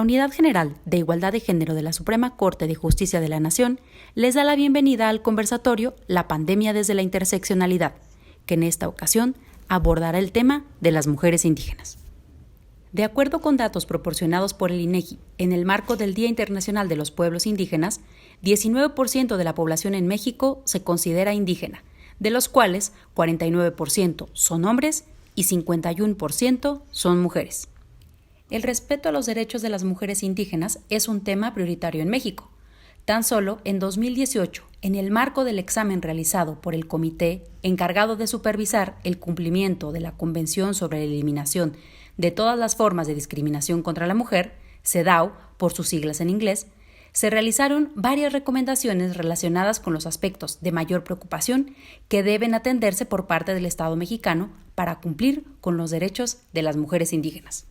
Unidad General de Igualdad de Género de la Suprema Corte de Justicia de la Nación les da la bienvenida al conversatorio La pandemia desde la interseccionalidad, que en esta ocasión abordará el tema de las mujeres indígenas. De acuerdo con datos proporcionados por el INEGI en el marco del Día Internacional de los Pueblos Indígenas, 19% de la población en México se considera indígena, de los cuales 49% son hombres y 51% son mujeres. El respeto a los derechos de las mujeres indígenas es un tema prioritario en México. Tan solo en 2018, en el marco del examen realizado por el comité encargado de supervisar el cumplimiento de la Convención sobre la Eliminación de todas las formas de discriminación contra la mujer, CEDAW por sus siglas en inglés, se realizaron varias recomendaciones relacionadas con los aspectos de mayor preocupación que deben atenderse por parte del Estado mexicano para cumplir con los derechos de las mujeres indígenas.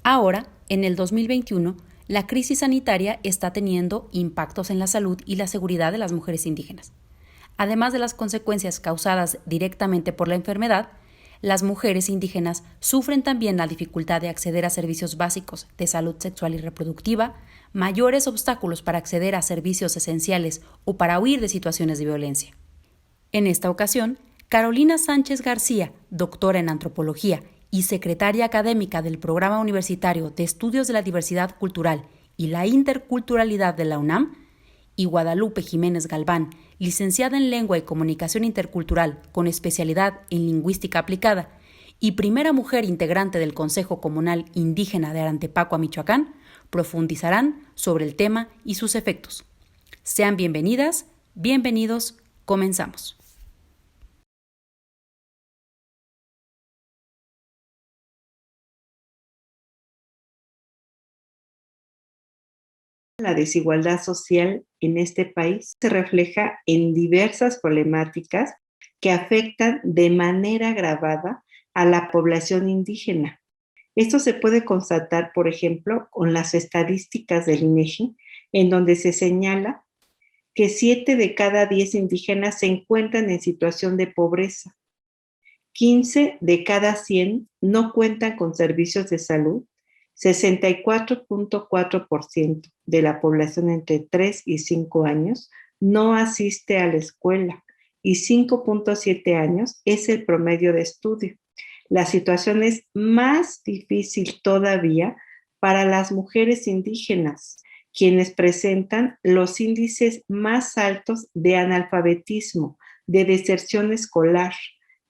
Ahora, en el 2021, la crisis sanitaria está teniendo impactos en la salud y la seguridad de las mujeres indígenas. Además de las consecuencias causadas directamente por la enfermedad, las mujeres indígenas sufren también la dificultad de acceder a servicios básicos de salud sexual y reproductiva, mayores obstáculos para acceder a servicios esenciales o para huir de situaciones de violencia. En esta ocasión, Carolina Sánchez García, doctora en antropología y secretaria académica del Programa Universitario de Estudios de la Diversidad Cultural y la Interculturalidad de la UNAM, y Guadalupe Jiménez Galván, licenciada en Lengua y Comunicación Intercultural con especialidad en Lingüística Aplicada y primera mujer integrante del Consejo Comunal Indígena de Arantepacua, Michoacán, profundizarán sobre el tema y sus efectos. Sean bienvenidas, bienvenidos, comenzamos. La desigualdad social en este país se refleja en diversas problemáticas que afectan de manera agravada a la población indígena. Esto se puede constatar, por ejemplo, con las estadísticas del INEGI, en donde se señala que 7 de cada 10 indígenas se encuentran en situación de pobreza. 15 de cada 100 no cuentan con servicios de salud. 64.4% de la población entre 3 y 5 años no asiste a la escuela y 5.7 años es el promedio de estudio. La situación es más difícil todavía para las mujeres indígenas, quienes presentan los índices más altos de analfabetismo, de deserción escolar,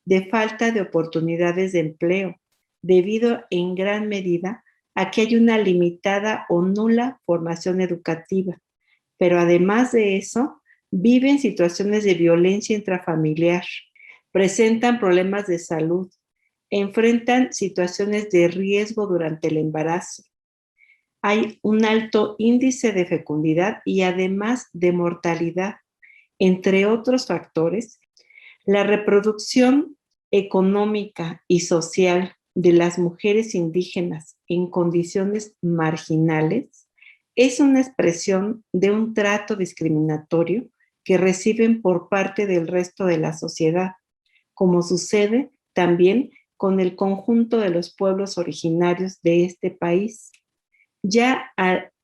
de falta de oportunidades de empleo, debido en gran medida a que hay una limitada o nula formación educativa, pero además de eso, viven situaciones de violencia intrafamiliar, presentan problemas de salud, enfrentan situaciones de riesgo durante el embarazo. Hay un alto índice de fecundidad y además de mortalidad, entre otros factores. La reproducción económica y social de las mujeres indígenas en condiciones marginales es una expresión de un trato discriminatorio que reciben por parte del resto de la sociedad, como sucede también con el conjunto de los pueblos originarios de este país. Ya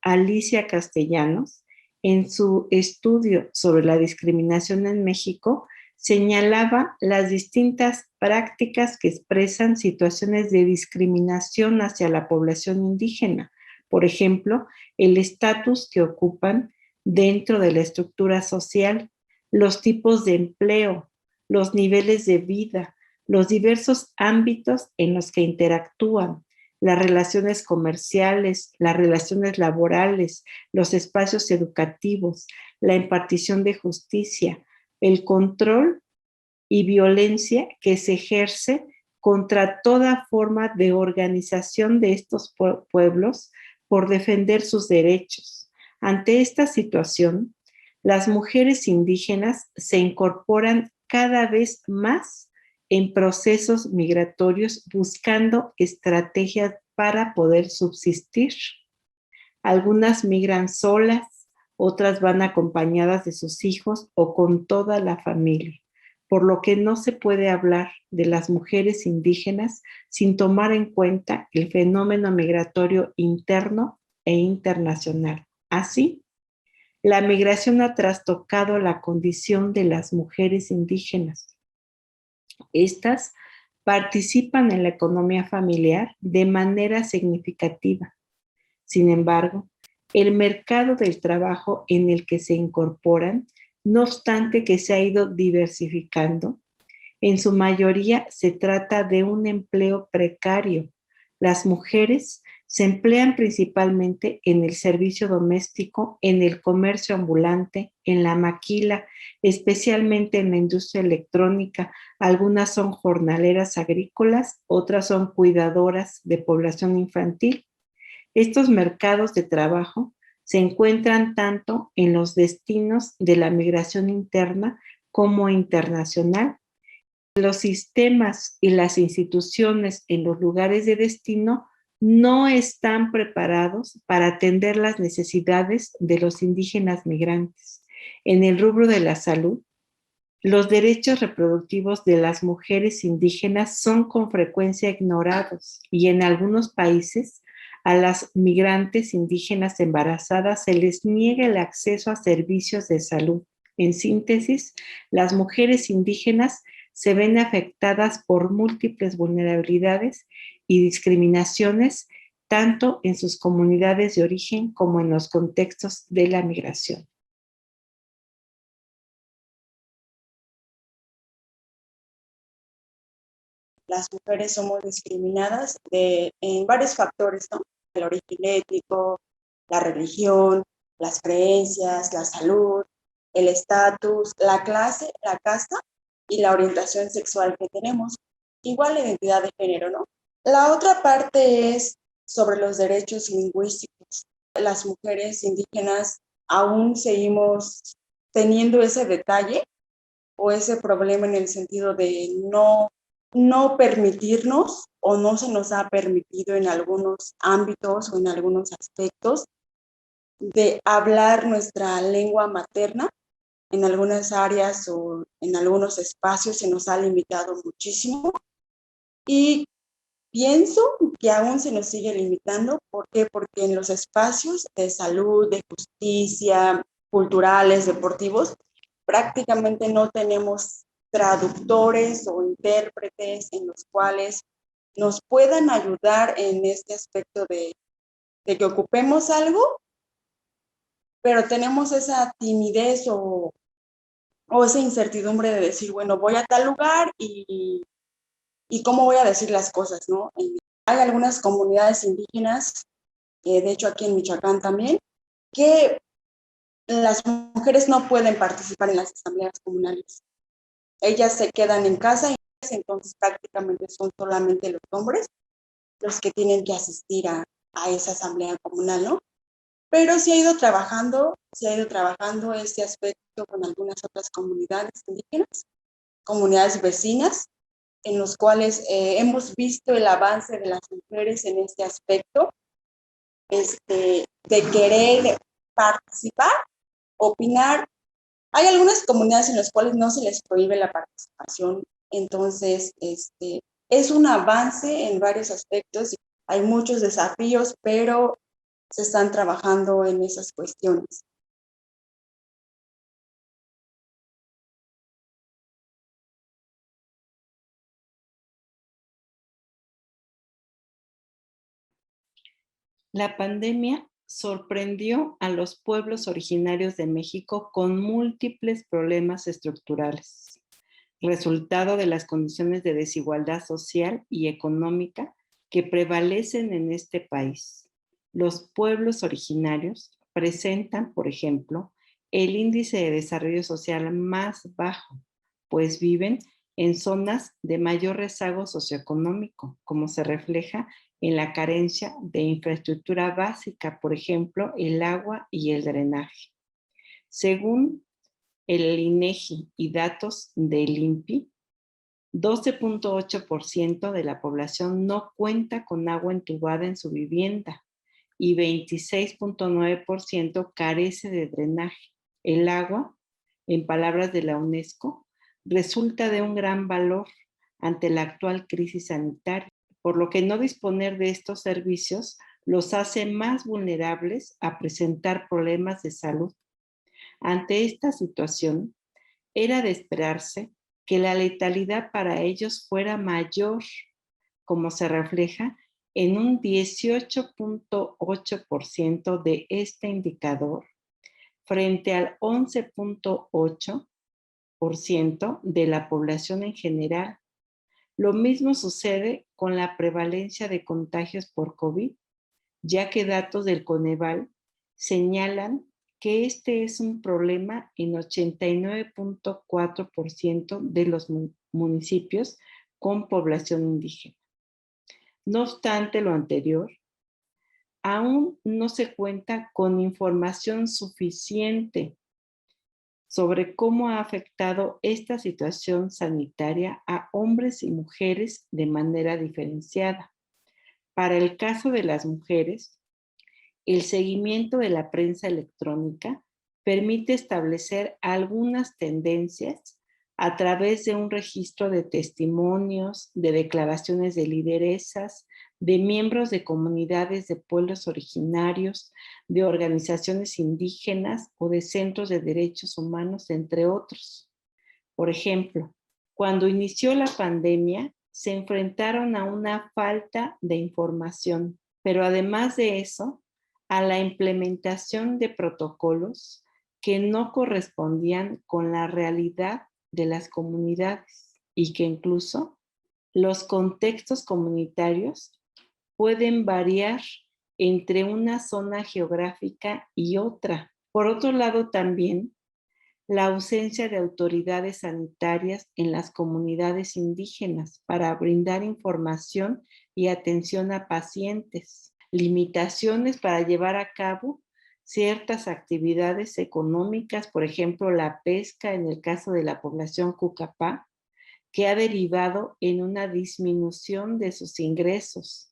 Alicia Castellanos, en su estudio sobre la discriminación en México, señalaba las distintas prácticas que expresan situaciones de discriminación hacia la población indígena. Por ejemplo, el estatus que ocupan dentro de la estructura social, los tipos de empleo, los niveles de vida, los diversos ámbitos en los que interactúan, las relaciones comerciales, las relaciones laborales, los espacios educativos, la impartición de justicia, el control y violencia que se ejerce contra toda forma de organización de estos pueblos por defender sus derechos. Ante esta situación, las mujeres indígenas se incorporan cada vez más en procesos migratorios buscando estrategias para poder subsistir. Algunas migran solas, otras van acompañadas de sus hijos o con toda la familia, por lo que no se puede hablar de las mujeres indígenas sin tomar en cuenta el fenómeno migratorio interno e internacional. Así, la migración ha trastocado la condición de las mujeres indígenas. Estas participan en la economía familiar de manera significativa. Sin embargo, el mercado del trabajo en el que se incorporan, no obstante que se ha ido diversificando, en su mayoría se trata de un empleo precario. Las mujeres se emplean principalmente en el servicio doméstico, en el comercio ambulante, en la maquila, especialmente en la industria electrónica. Algunas son jornaleras agrícolas, otras son cuidadoras de población infantil. Estos mercados de trabajo se encuentran tanto en los destinos de la migración interna como internacional. Los sistemas y las instituciones en los lugares de destino no están preparados para atender las necesidades de los indígenas migrantes. En el rubro de la salud, los derechos reproductivos de las mujeres indígenas son con frecuencia ignorados y en algunos países a las migrantes indígenas embarazadas se les niega el acceso a servicios de salud. En síntesis, las mujeres indígenas se ven afectadas por múltiples vulnerabilidades y discriminaciones, tanto en sus comunidades de origen como en los contextos de la migración. Las mujeres somos discriminadas en varios factores, ¿no? El origen étnico, la religión, las creencias, la salud, el estatus, la clase, la casta y la orientación sexual que tenemos. Igual la identidad de género, ¿no? La otra parte es sobre los derechos lingüísticos. Las mujeres indígenas aún seguimos teniendo ese detalle o ese problema en el sentido de no permitirnos o no se nos ha permitido en algunos ámbitos o en algunos aspectos de hablar nuestra lengua materna. En algunas áreas o en algunos espacios se nos ha limitado muchísimo y pienso que aún se nos sigue limitando. ¿Por qué? Porque en los espacios de salud, de justicia, culturales, deportivos, prácticamente no tenemos traductores o intérpretes en los cuales nos puedan ayudar en este aspecto de que ocupemos algo, pero tenemos esa timidez o esa incertidumbre de decir, bueno, voy a tal lugar y cómo voy a decir las cosas, ¿no? Hay algunas comunidades indígenas, de hecho aquí en Michoacán también, que las mujeres no pueden participar en las asambleas comunales. Ellas se quedan en casa y entonces prácticamente son solamente los hombres los que tienen que asistir a esa asamblea comunal, ¿no? Pero se ha ido trabajando este aspecto con algunas otras comunidades indígenas, comunidades vecinas, en los cuales hemos visto el avance de las mujeres en este aspecto, de querer participar, opinar. Hay algunas comunidades en las cuales no se les prohíbe la participación, entonces es un avance en varios aspectos. Hay muchos desafíos, pero se están trabajando en esas cuestiones. La pandemia sorprendió a los pueblos originarios de México con múltiples problemas estructurales, resultado de las condiciones de desigualdad social y económica que prevalecen en este país. Los pueblos originarios presentan, por ejemplo, el índice de desarrollo social más bajo, pues viven en zonas de mayor rezago socioeconómico, como se refleja en la carencia de infraestructura básica, por ejemplo, el agua y el drenaje. Según el INEGI y datos del INPI, 12.8% de la población no cuenta con agua entubada en su vivienda y 26.9% carece de drenaje. El agua, en palabras de la UNESCO, resulta de un gran valor ante la actual crisis sanitaria, por lo que no disponer de estos servicios los hace más vulnerables a presentar problemas de salud. Ante esta situación, era de esperarse que la letalidad para ellos fuera mayor, como se refleja en un 18.8% de este indicador, frente al 11.8% de la población en general. Lo mismo sucede con la prevalencia de contagios por COVID, ya que datos del Coneval señalan que este es un problema en 89.4% de los municipios con población indígena. No obstante lo anterior, aún no se cuenta con información suficiente sobre cómo ha afectado esta situación sanitaria a hombres y mujeres de manera diferenciada. Para el caso de las mujeres, el seguimiento de la prensa electrónica permite establecer algunas tendencias a través de un registro de testimonios, de declaraciones de lideresas, de miembros de comunidades de pueblos originarios, de organizaciones indígenas o de centros de derechos humanos, entre otros. Por ejemplo, cuando inició la pandemia, se enfrentaron a una falta de información, pero además de eso, a la implementación de protocolos que no correspondían con la realidad de las comunidades y que incluso los contextos comunitarios pueden variar entre una zona geográfica y otra. Por otro lado, también la ausencia de autoridades sanitarias en las comunidades indígenas para brindar información y atención a pacientes, limitaciones para llevar a cabo ciertas actividades económicas, por ejemplo, la pesca en el caso de la población Cucapá, que ha derivado en una disminución de sus ingresos.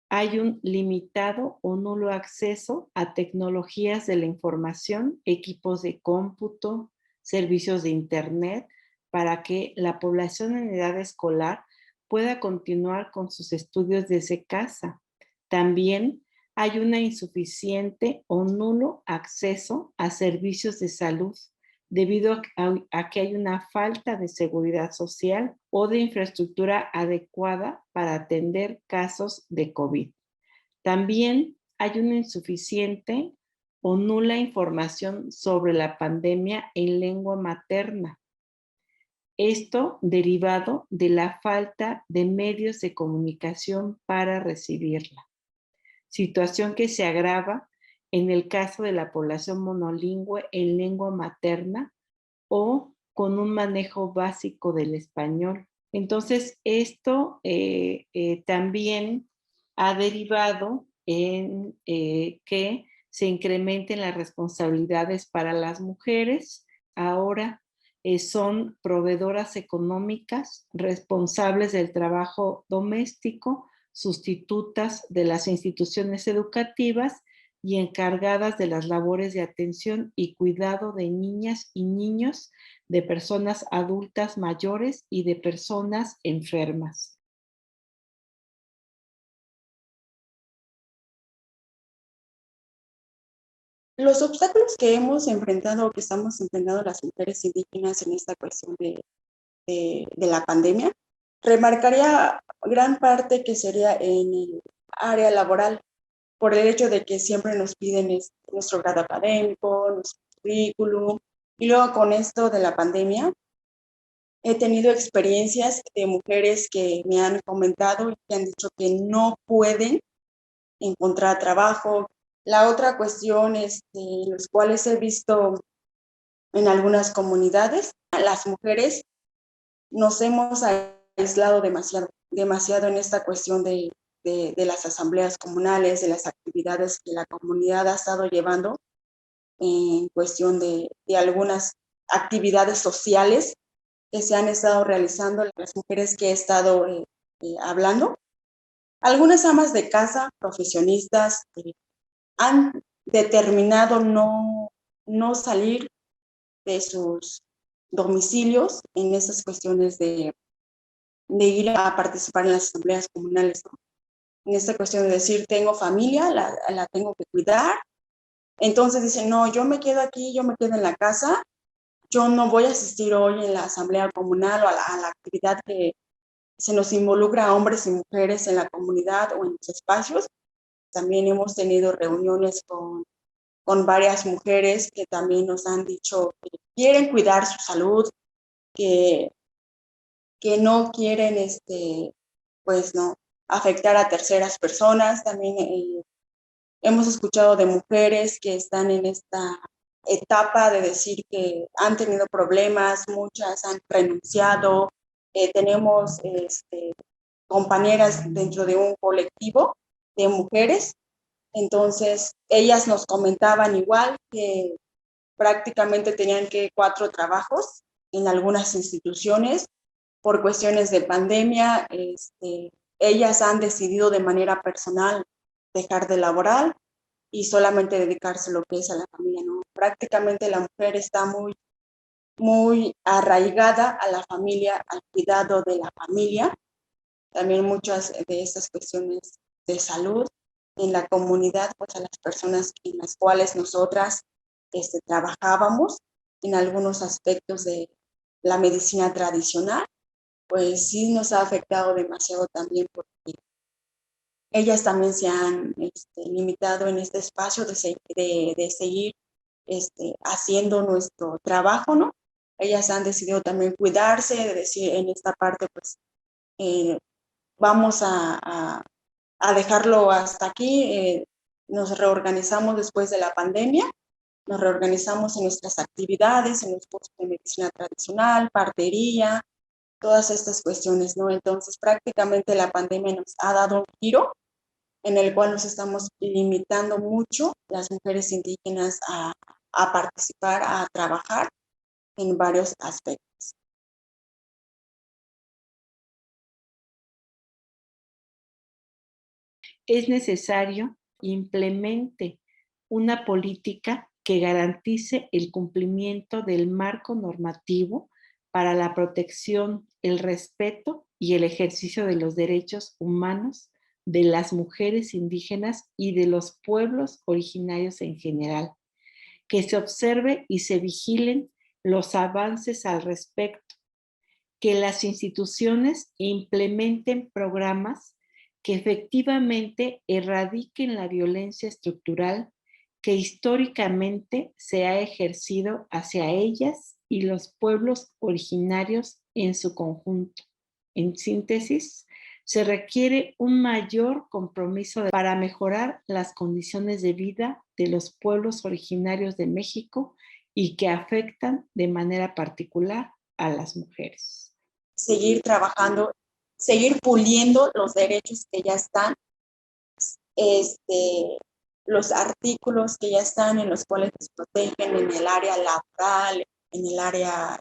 Hay un limitado o nulo acceso a tecnologías de la información, equipos de cómputo, servicios de Internet, para que la población en edad escolar pueda continuar con sus estudios desde casa. También hay una insuficiente o nulo acceso a servicios de salud, debido a que hay una falta de seguridad social o de infraestructura adecuada para atender casos de COVID. También hay una insuficiente o nula información sobre la pandemia en lengua materna. Esto derivado de la falta de medios de comunicación para recibirla. Situación que se agrava en el caso de la población monolingüe en lengua materna o con un manejo básico del español. Entonces, esto también ha derivado en que se incrementen las responsabilidades para las mujeres. Ahora son proveedoras económicas, responsables del trabajo doméstico, sustitutas de las instituciones educativas y encargadas de las labores de atención y cuidado de niñas y niños, de personas adultas mayores y de personas enfermas. Los obstáculos que hemos enfrentado o que estamos enfrentando las mujeres indígenas en esta cuestión de la pandemia, remarcaría gran parte que sería en el área laboral, por el hecho de que siempre nos piden nuestro grado académico, nuestro currículum, y luego con esto de la pandemia, he tenido experiencias de mujeres que me han comentado y que han dicho que no pueden encontrar trabajo. La otra cuestión es los cuales he visto en algunas comunidades, las mujeres nos hemos aislado demasiado en esta cuestión de las asambleas comunales, de las actividades que la comunidad ha estado llevando en cuestión de algunas actividades sociales que se han estado realizando las mujeres que he estado hablando. Algunas amas de casa, profesionistas, han determinado no salir de sus domicilios en esas cuestiones de ir a participar en las asambleas comunales, ¿no? en esta cuestión de decir, tengo familia, la tengo que cuidar. Entonces dicen, no, yo me quedo aquí, yo me quedo en la casa, yo no voy a asistir hoy en la asamblea comunal o a la actividad que se nos involucra a hombres y mujeres en la comunidad o en los espacios. También hemos tenido reuniones con varias mujeres que también nos han dicho que quieren cuidar su salud, que no quieren, pues no, afectar a terceras personas. También hemos escuchado de mujeres que están en esta etapa de decir que han tenido problemas, muchas han renunciado. Tenemos compañeras dentro de un colectivo de mujeres, entonces ellas nos comentaban igual que prácticamente tenían que 4 trabajos en algunas instituciones por cuestiones de pandemia. Ellas han decidido de manera personal dejar de laborar y solamente dedicarse lo que es a la familia, ¿no? Prácticamente la mujer está muy, muy arraigada a la familia, al cuidado de la familia. También muchas de estas cuestiones de salud en la comunidad, pues a las personas en las cuales nosotras trabajábamos en algunos aspectos de la medicina tradicional, pues sí nos ha afectado demasiado también porque ellas también se han limitado en este espacio de seguir haciendo nuestro trabajo, ¿no? Ellas han decidido también cuidarse, de decir, en esta parte, pues, vamos a dejarlo hasta aquí. Nos reorganizamos después de la pandemia, nos reorganizamos en nuestras actividades, en los cursos de medicina tradicional, partería, todas estas cuestiones, ¿no? Entonces, prácticamente la pandemia nos ha dado un giro en el cual nos estamos limitando mucho las mujeres indígenas a participar, a trabajar en varios aspectos. Es necesario implemente una política que garantice el cumplimiento del marco normativo para la protección, el respeto y el ejercicio de los derechos humanos de las mujeres indígenas y de los pueblos originarios en general, que se observe y se vigilen los avances al respecto, que las instituciones implementen programas que efectivamente erradiquen la violencia estructural que históricamente se ha ejercido hacia ellas y los pueblos originarios en su conjunto. En síntesis, se requiere un mayor compromiso para mejorar las condiciones de vida de los pueblos originarios de México y que afectan de manera particular a las mujeres. Seguir trabajando, seguir puliendo los derechos que ya están, los artículos que ya están en los cuales nos protegen en el área laboral, en el área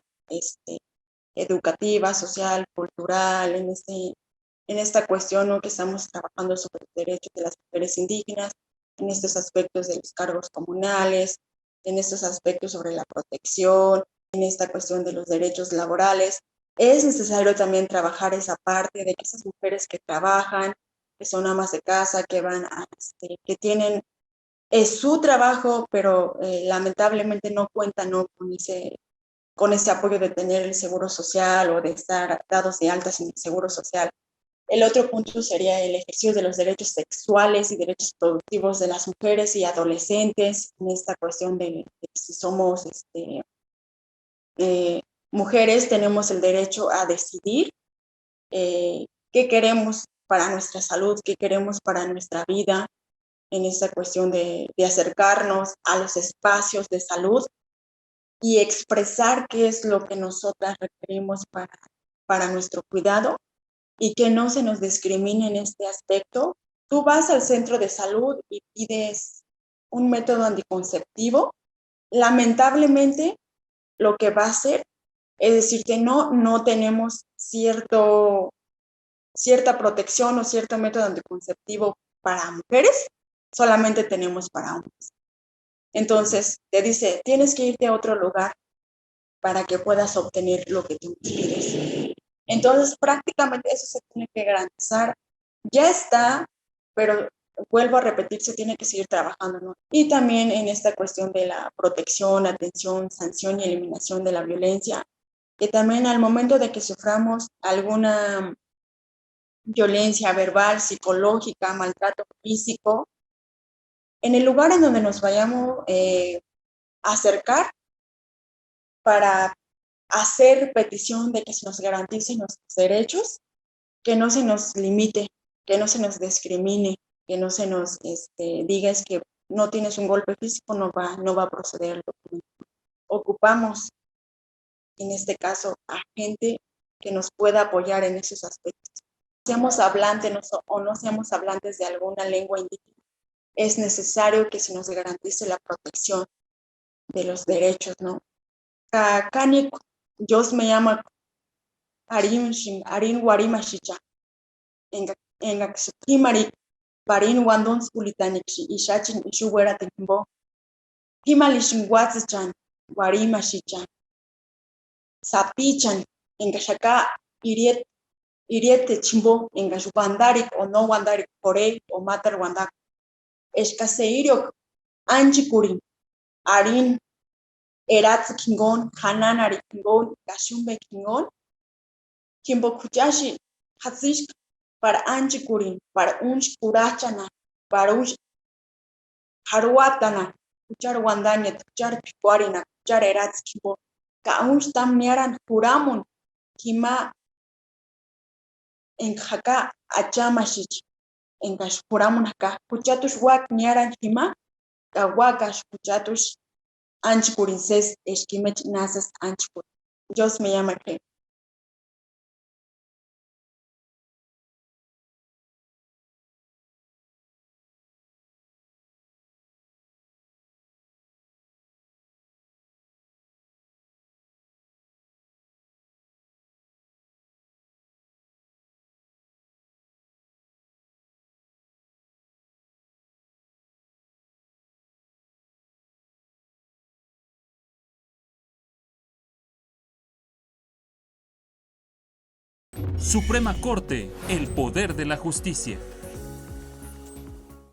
educativa, social, cultural, en esta cuestión, ¿no?, que estamos trabajando sobre los derechos de las mujeres indígenas, en estos aspectos de los cargos comunales, en estos aspectos sobre la protección, en esta cuestión de los derechos laborales. Es necesario también trabajar esa parte de que esas mujeres que trabajan, que son amas de casa, que van a, que tienen su trabajo, pero lamentablemente no cuentan, ¿no?, con ese apoyo de tener el seguro social o de estar dados de altas en el seguro social. El otro punto sería el ejercicio de los derechos sexuales y derechos productivos de las mujeres y adolescentes, en esta cuestión de si somos mujeres, tenemos el derecho a decidir qué queremos para nuestra salud, qué queremos para nuestra vida, en esta cuestión de acercarnos a los espacios de salud y expresar qué es lo que nosotras requerimos para nuestro cuidado y que no se nos discrimine en este aspecto. Tú vas al centro de salud y pides un método anticonceptivo. Lamentablemente, lo que va a hacer es decirte, no tenemos cierta protección o cierto método anticonceptivo para mujeres, solamente tenemos para hombres. Entonces, te dice, tienes que irte a otro lugar para que puedas obtener lo que tú pides. Entonces, prácticamente eso se tiene que garantizar. Ya está pero vuelvo a repetir, se tiene que seguir trabajando, ¿no? Y también en esta cuestión de la protección, atención, sanción y eliminación de la violencia, que también al momento de que suframos alguna violencia verbal, psicológica, maltrato físico, en el lugar en donde nos vayamos a acercar para hacer petición de que se nos garanticen nuestros derechos, que no se nos limite, que no se nos discrimine, que no se nos diga es que no tienes un golpe físico, no va a proceder el documento. Ocupamos, en este caso, a gente que nos pueda apoyar en esos aspectos. Seamos hablantes o no seamos hablantes de alguna lengua indígena, es necesario que se nos garantice la protección de los derechos, ¿no? Kani, yo me llamo Arin Warimashicha, en Primary, Parin Wandon Spulitanixi, Ishachin Ishuera Timbo, Himalishin Watsichan, Warimashicha, Sapichan, en Gashaka, Iriete Chimbo, en Gashubandarik o no Wandarik Korei o Matar Wandak, Escaseirio, Anchikurin, Arin, Eratz Kingon, Hananari Kingon, Gashumbe Kingon, Kimbo Kuchashi, Hatzish, para Anchikurin, para Unch Kurachana, para Unch Haruatana, Kuchar Wandanya, Kuchar Pikuarina, Kuchar Eratz Kimbo, Kaunch Tam Niaran Kuramun, Kima en Jaka, Achamashich, en Gashpuramun acá, Kuchatush Wak Niaran Kima, Kawakash Kuchatush. Anchikurin says, Eshkimech Nazas Anchikurin. Dios me llama que. Suprema Corte, el poder de la justicia.